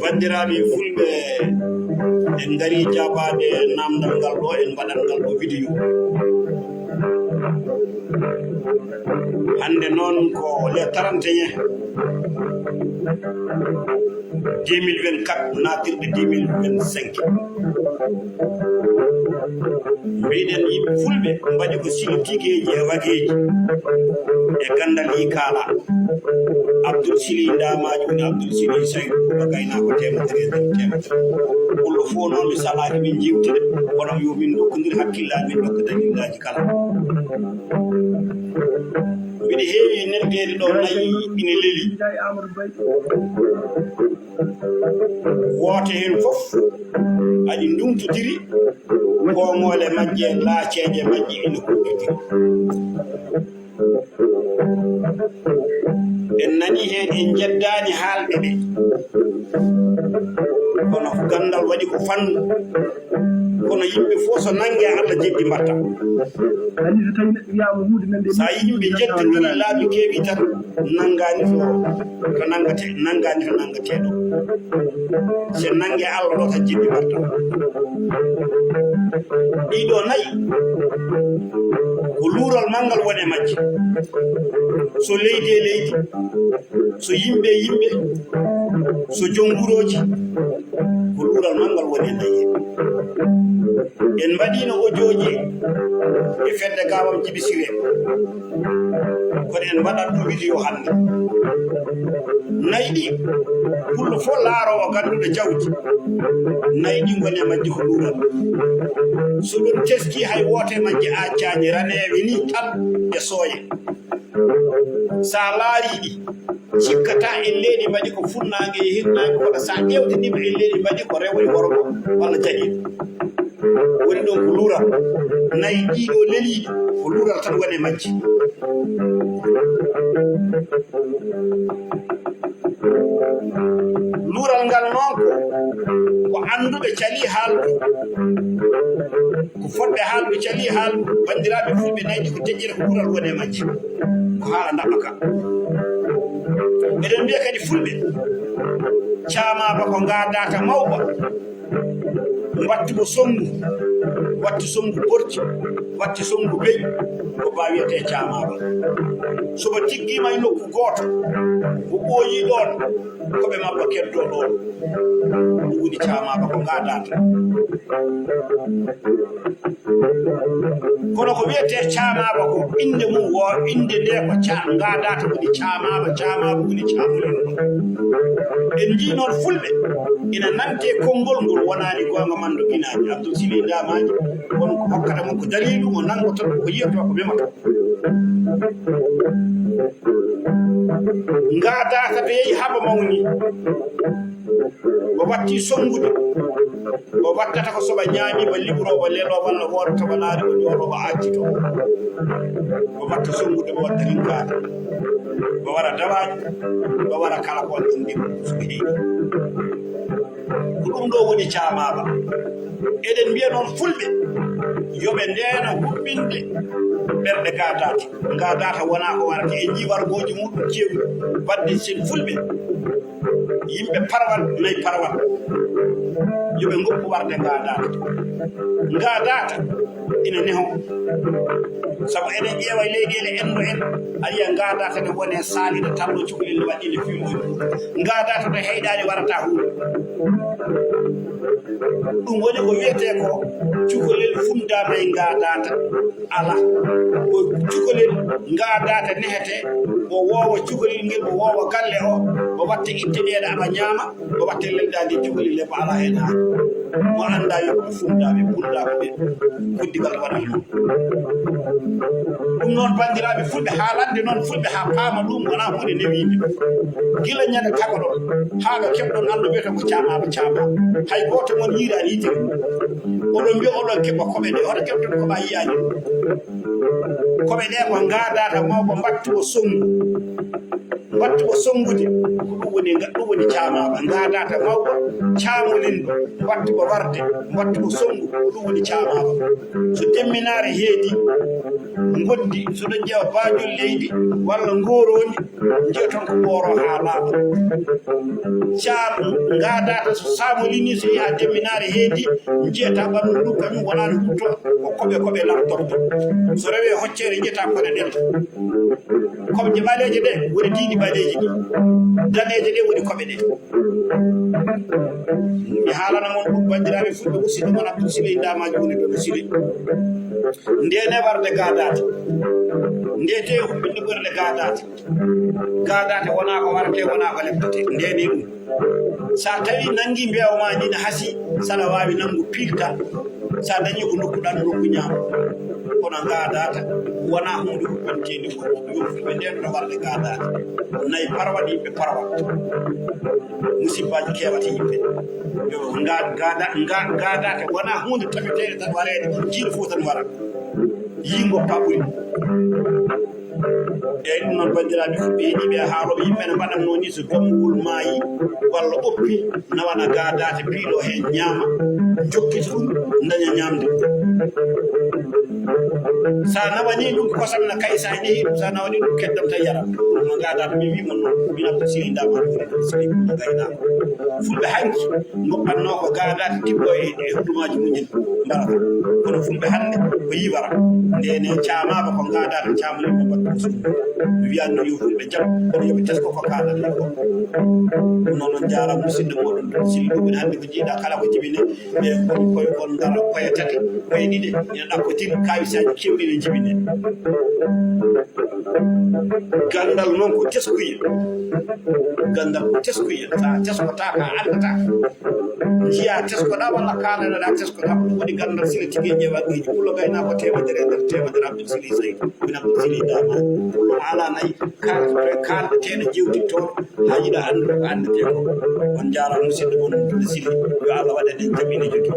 bandiraɓe fulɓe en gari jaabade namdal ngal ɗo en mbaɗat ngal ɗo vidéo hande noon ko le 31 2024 natirɗe 2025 mbiɗen yimɓe fulɓe mbaɗi ko sili tigueji e wagueji e gandal yi kaala Abdoul Sili ndamaji woni Abdoul Sili Saydou Kouba gaynako temedere ɓullo fo noon mi salaki min jewtide kono yo min dokkodir hakkillaji min dokka dalillaji kala mbiɗa heewi neldede ɗo nayi ine leeli woote hen fof aɗi ndumtodiri gomole majje laaceje majje ine kuɗɗodiri en nani hen en jeddani haalɓe ɓe kono gandal waɗi ko fannu kono yimɓe fof so nangue Allah jeddi mbatta sa yimɓe jettodiri laabi keewi tan nangani to nangateɗo se nangue Allah ɗo tan jeddi mbatta ɗiɗo nayyi ko luural mangal woni e majje so leydi e leydi so yimɓe e yimɓe so jonguroji ko luural mangal woni e nayyi en mbaɗino audio e fedde gawam Djiby Siré kono en mbaɗat ɗo vidéo hande nayi ɗi pullo fof laarowo ganduɗo jawdi nayi ɗi goni e majje ko luural so ɗum teski hay wote majje accaji ranewe ni tan e sooye sa laari ɗi cikkata e leydi mbaɗi ko funnague e hirnague kono sa ƴewtiniɓe e leydi mbaɗi ko rewo e worgo walla jaɗiɗo woni ɗon ko luural nayi ɗiɗo leliɗi ko luural tan woni e majje luural ngal noon ko anduɓe cali haaldu ko fodɓe haaldu cali haaldu bandiraɓe fulɓe nayɗi ko teƴƴere ko luural woni e majje ko haala daɓɓa ka eɗen mbiya kadi fulɓe camaba ko gadata mawɓa wattumo sonngu watti sonngu borti watti sonngu beyi ko bawiyete camaba sobo tiggima e nokku goto ko ɓooyi ɗon koɓe mabɓa keddo ɗon ɗum woni camaba ko gadata kono ko wiyete camaba ko inde mum wo inde nde ko gadata woni camaba woni camulin en jii noon fulɓe ina nante konngol ngol wonani gonga mando binaji Abdoul Sili ndamaji kono ko hokkata mon ko dalilu mo nangoto ko yiyato ko memata gadata to yeehi haaba mawni o watti songude o wattata ko soɓa ñaamiba libroba lelo walla hoore tabanaari o jooɗoba accito o watta songude o watta rinkade o wara dawaji o wara kala kon ɗum ndim soko heewi ko ɗum ɗo woni camaba eɗen mbiya noon fulɓe yoɓe ndeena huɓɓinde ɓerɗe gadata wona ko warata e jiwargoji muɗum kewɗi wadde sen fulɓe yimɓe parwal nayi parwal yoɓe goppu warde gadata ina neho saabu eɗen ƴeewa leyɗele enno en ayiya gadata ne wone saalide tanno cukalel ne waɗɗinde filmoji gadata to heyɗani warata hunde ɗum woni ko wiyete ko cukalel fundama e gadata ala ko cukalel gadata nehete o wowa cukalel ngel o wowa galle o watta itte ɗeɗe aɓa ñaama o watta leɗɗadi cukalel e ko ala hen ha mo anda yoɓe fundaɓe bunɗaɓe ɓe koddigal waɗa ɗum noon bandiraɓe fulɓe haalande noon fulɓe ha paama ɗum wona hunde newide gila ñande tagaɗon haaga keɓɗon Allah wiyata ko camaba hay goto mon yiirani yitiri oɗon mbiya oɗon keɓa koɓe ɗe oɗo keɓton koɓa yiyani koɓe ɗe ko gadata mawɓe mbattugo sonngu wattu ko songude ko ɗum woni caamaba gadata mawba caamolin wattu ko warde wattu ko songu ko ɗum woni caamaba so temminare heedi goddi soɗo ƴeewa baajol leydi walla ngoroni jiya ton ko ɓooro ha laaɓa caam gadata so samolini so yaha temminare heedi jiyata ɓandu ɗum kañum wonani hutto ko koɓe lartorto so rewe hoccere jiyata koɗe ɗelta koɓe ɓaleje ɗe woni diini ɓaleji ɗi daneje ɗe woni koɓe ɗe mi haalana mon ɗum bandiraɓe fulɓe musidɗo mon Abdou Siley damaji woni ɗo no Siley ndene warde gadate ndete huɓɓinde ɓerde gadate wona ko warate wona ko lebtate ndene ɗum sa tawi nangi mbewma ni ne hasi saɗa wawi nangu pilta sa dañi ko nokkuɗan nokku ñaama kono gadata wona hunde huɓɓantede ko yofuɓe nden to warde gadate nayi parwat yimɓe parwat musibbaji kewata yimɓe gadate wona hunde tamitede tan warede jiiɗo fof tan wara yingo paɓɓuri eyyi ɗum noon bandiraɓe fuɓɓe heeɗiɓe haaloɓe yimɓe ne mbaɗatno ni so jommugol maayi walla oppi nawana gadate piiɗo hen ñaama jokkita ɗum daña ñamde sa nawani ɗum kosam na kay sa jeehi ɗum sa nawani ɗum keddam tan yarat no gadata mi wima noon min Abdou Siley damaji woni ɗon Siley no gaynako fulɓe hanki goɓɓatno ko gadate tibɓo e huɗumaji muñen mbarata kono fulɓe hande ko yiwara ndene caamaba ko gadata caamulima mbaɗɗo so mi wiyanno yo fulɓe jaam kono yoɓe tesko ko kaɗata ko ɗum noon on jarama musidɗo moɗon ɗon Siley ɗum woni hande ko jiiɗa kala ko jibine ɓe koye kon ngara koye tati koye ɗiɗi ene ɗakkotin kawisaji kewɗi ne jibine gandal noon ko teskuye gandal ko teskuye sa teskota ka andata jiya teskoɗa walla kalanoɗa teskoɗa ko ɗum woni gandal Siley tigui ƴewaɗoji pullo gaynako temedere nder temedere Abdou Siley Saydou min Abdou Siley dama pullo ala nayyi kaldeteɗo jewtittoɗo ha yiiɗa andude ko andete ko on jarama musidɗo mon ɗo Siley yo Allah waɗa ɗen jaɓine jogui